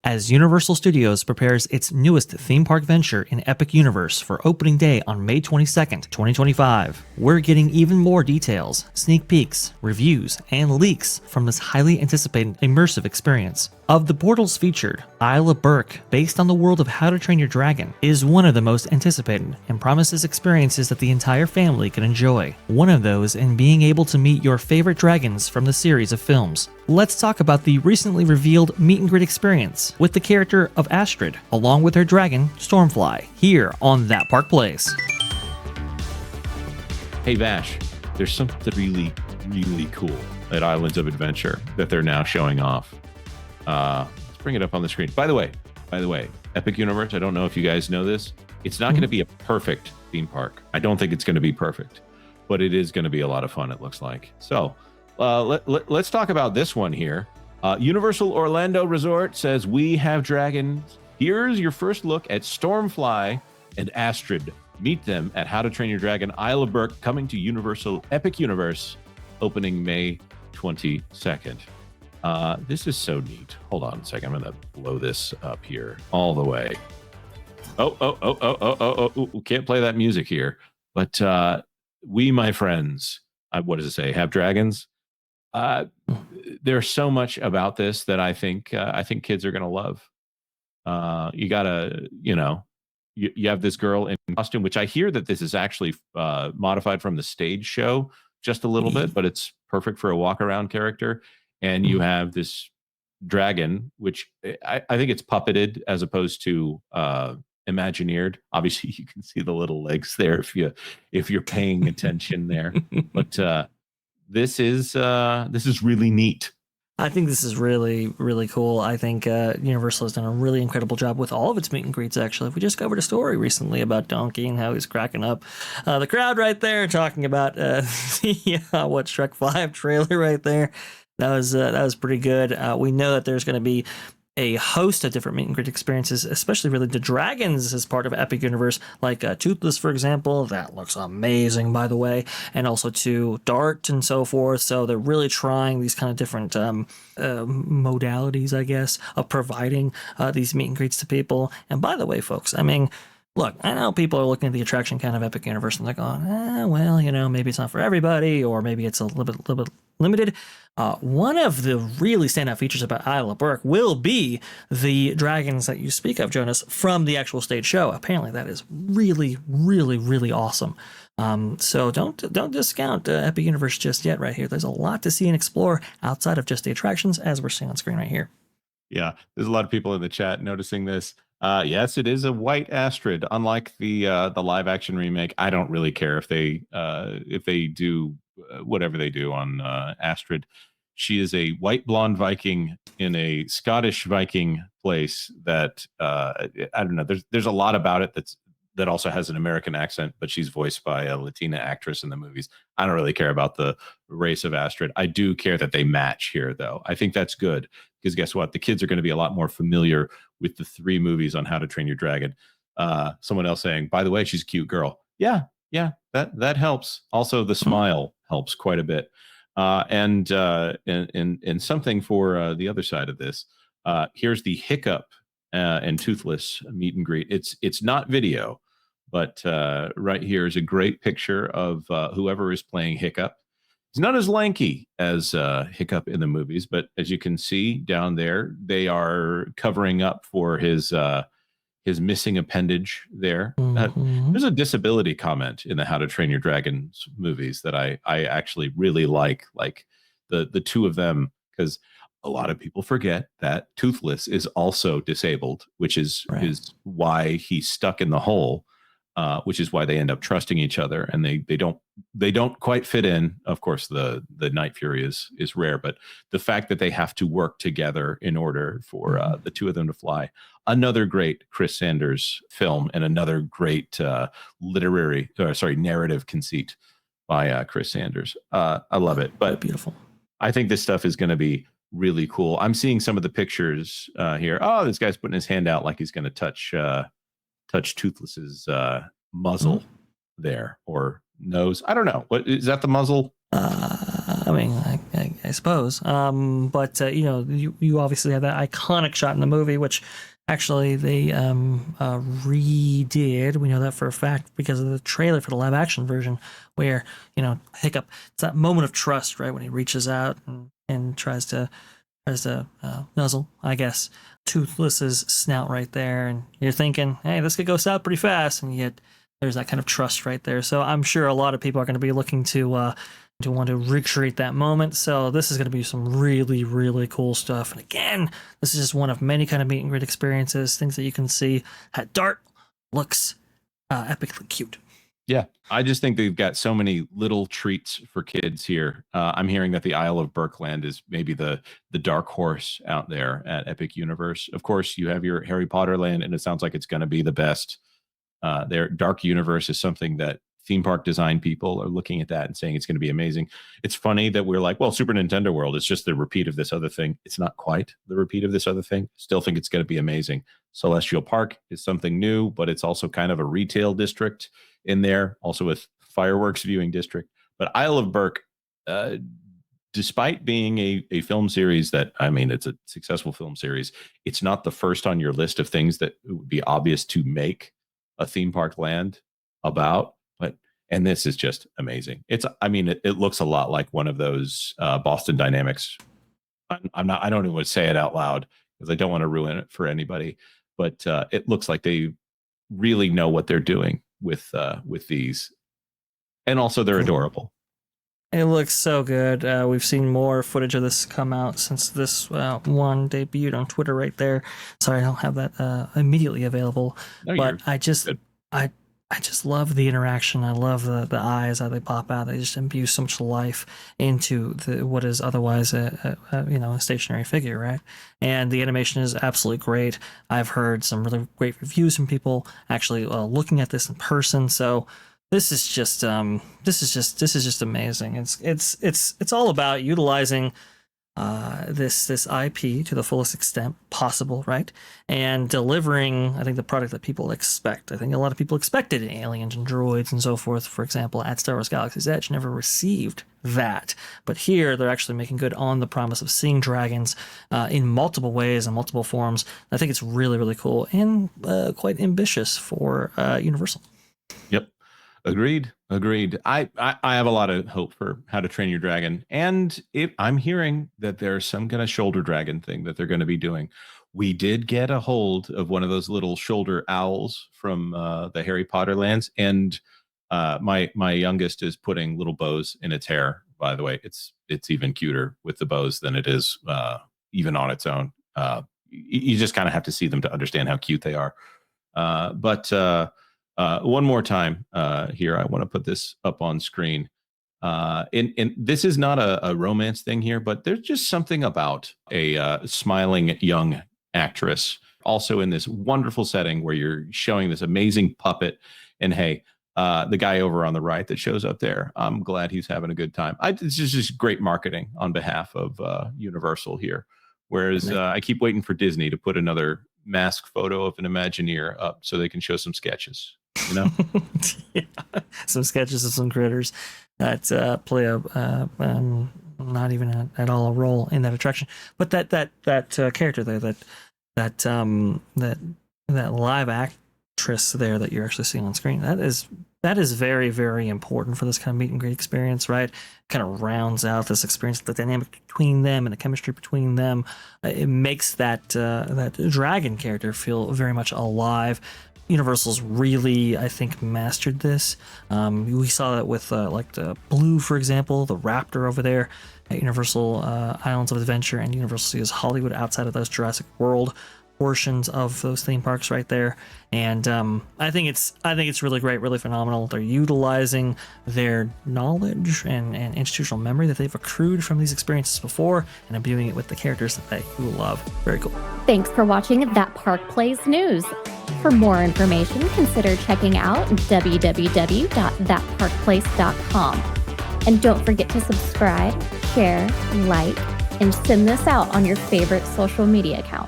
As Universal Studios prepares its newest theme park venture in Epic Universe for opening day on May 22nd, 2025. We're getting even more details, sneak peeks, reviews, and leaks from this highly anticipated immersive experience. Of the portals featured, Isla Burke, based on the world of How to Train Your Dragon, is one of the most anticipated and promises experiences that the entire family can enjoy. One of those in being able to meet your favorite dragons from the series of films. Let's talk about the recently revealed meet and greet experience with the character of Astrid, along with her dragon, Stormfly, here on That Park Place. Hey Vash, there's something really, really cool at Islands of Adventure that they're now showing off. Let's bring it up on the screen. By the way, Epic Universe, I don't know if you guys know this, it's not going to be a perfect theme park. I don't think it's going to be perfect, but it is going to be a lot of fun, it looks like. So let's talk about this one here. Universal Orlando Resort says, we have dragons. Here's your first look at Stormfly and Astrid. Meet them at How to Train Your Dragon Isle of Burke, coming to Universal Epic Universe, opening May 22nd. This is so neat. Hold on a second. I'm going to blow this up here all the way. Oh, can't play that music here. But we, my friends, what does it say? Have dragons? There's so much about this that I think kids are going to love. You gotta, you have this girl in costume, which I hear that this is actually modified from the stage show just a little bit, but it's perfect for a walk around character. And you have this dragon, which I think it's puppeted as opposed to Imagineered. Obviously, you can see the little legs there if you're paying attention there. But this is really neat. I think this is really, really cool. I think Universal has done a really incredible job with all of its meet and greets, actually. We just covered a story recently about Donkey and how he's cracking up the crowd right there, talking about the Shrek 5 trailer right there. That was pretty good. We know that there's going to be a host of different meet and greet experiences, especially related to dragons as part of Epic Universe, like Toothless, for example. That looks amazing, by the way, and also to Dart and so forth. So they're really trying these kind of different modalities, I guess, of providing these meet and greets to people. And by the way, folks, I mean, look, I know people are looking at the attraction count of Epic Universe and they're going, well, maybe it's not for everybody, or maybe it's a little bit limited. One of the really standout features about Isle of Burke will be the dragons that you speak of, Jonas, from the actual stage show. Apparently, that is really, really, really awesome. So don't discount Epic Universe just yet. Right here, there's a lot to see and explore outside of just the attractions, as we're seeing on screen right here. Yeah, there's a lot of people in the chat noticing this. Yes, it is a white Astrid. Unlike the live action remake, I don't really care if they do whatever they do on Astrid. She is a white blonde Viking in a Scottish Viking place that I don't know. There's a lot about it that also has an American accent, but she's voiced by a Latina actress in the movies. I don't really care about the race of Astrid. I do care that they match here, though. I think that's good because guess what? The kids are going to be a lot more familiar with the 3 movies on How to Train Your Dragon. Someone else saying, by the way, she's a cute girl. Yeah, that helps. Also, the smile helps quite a bit. And something for the other side of this. Here's the Hiccup and Toothless meet and greet. It's not video, but right here is a great picture of whoever is playing Hiccup. He's not as lanky as Hiccup in the movies, but as you can see down there, they are covering up for his missing appendage there. Mm-hmm. There's a disability comment in the How to Train Your Dragon movies that I actually really like the 2 of them, because a lot of people forget that Toothless is also disabled, which is why he's stuck in the hole, which is why they end up trusting each other, and they don't quite fit in. Of course, the Night Fury is rare, but the fact that they have to work together in order for the 2 of them to fly. Another great Chris Sanders film and another great narrative conceit by Chris Sanders. I love it, but beautiful. I think this stuff is going to be really cool. I'm seeing some of the pictures here. Oh, this guy's putting his hand out like he's going to touch Toothless's muzzle there, or nose. I don't know. What is that? The muzzle? I mean, I I suppose. But you obviously have that iconic shot in the movie, which actually they redid. We know that for a fact because of the trailer for the live action version, where Hiccup, it's that moment of trust, right, when he reaches out and tries to nuzzle, I guess, Toothless's snout right there, and you're thinking, hey, this could go south pretty fast, and yet there's that kind of trust right there. So I'm sure a lot of people are going to be looking to want to recreate that moment. So this is going to be some really, really cool stuff. And again, this is just one of many kind of meet and greet experiences, things that you can see. That dart looks epically cute. Yeah, I just think they've got so many little treats for kids here. I'm hearing that the Isle of Berkland is maybe the dark horse out there at Epic Universe. Of course, you have your Harry Potter land, and it sounds like it's going to be the best. Their Dark Universe is something that theme park design people are looking at that and saying it's going to be amazing. It's funny that we're like, well, Super Nintendo World is just the repeat of this other thing. It's not quite the repeat of this other thing. Still think it's going to be amazing. Celestial Park is something new, but it's also kind of a retail district in there, also with fireworks viewing district. But Isle of Berk, despite being a film series that, I mean, it's a successful film series, it's not the first on your list of things that it would be obvious to make a theme park land about. And this is just amazing. It looks a lot like one of those Boston Dynamics. I don't even want to say it out loud because I don't want to ruin it for anybody, but it looks like they really know what they're doing with these, and also they're adorable. It looks so good. We've seen more footage of this come out since this one debuted on Twitter right there. Sorry, I don't have that immediately available. No, but I just love the interaction. I love the eyes, how they pop out. They just imbue so much life into what is otherwise a stationary figure, right? And the animation is absolutely great. I've heard some really great reviews from people actually looking at this in person. So this is just amazing. It's all about utilizing this IP to the fullest extent possible, right? And delivering, I think, the product that people expect. I think a lot of people expected aliens and droids and so forth, for example, at Star Wars Galaxy's Edge, never received that. But here, they're actually making good on the promise of seeing dragons in multiple ways and multiple forms. I think it's really, really cool and quite ambitious for Universal. Yep. Agreed. I have a lot of hope for How to Train Your Dragon. And I'm hearing that there's some kind of shoulder dragon thing that they're going to be doing. We did get a hold of one of those little shoulder owls from the Harry Potter lands. And my youngest is putting little bows in its hair. By the way, it's even cuter with the bows than it is even on its own. You just kind of have to see them to understand how cute they are. But one more time here, I want to put this up on screen. And this is not a romance thing here, but there's just something about a smiling young actress also in this wonderful setting where you're showing this amazing puppet. And hey, the guy over on the right that shows up there, I'm glad he's having a good time. It's just great marketing on behalf of Universal here. Whereas I keep waiting for Disney to put another mask photo of an Imagineer up so they can show some sketches. Yeah, some sketches of some critters that play a not even at all a role in that attraction, but that character there, that live actress there that you're actually seeing on screen, that is very, very important for this kind of meet and greet experience, right? Kind of rounds out this experience, the dynamic between them and the chemistry between them. It makes that dragon character feel very much alive. Universal's really, I think, mastered this. We saw that with like the Blue, for example, the Raptor over there at Universal Islands of Adventure, and Universal Studios Hollywood outside of those Jurassic World portions of those theme parks right there. And I think it's really great, really phenomenal. They're utilizing their knowledge and institutional memory that they've accrued from these experiences before and imbuing it with the characters that they love. Very cool. Thanks for watching That Park Plays News. For more information, consider checking out www.thatparkplace.com. And don't forget to subscribe, share, like, and send this out on your favorite social media account.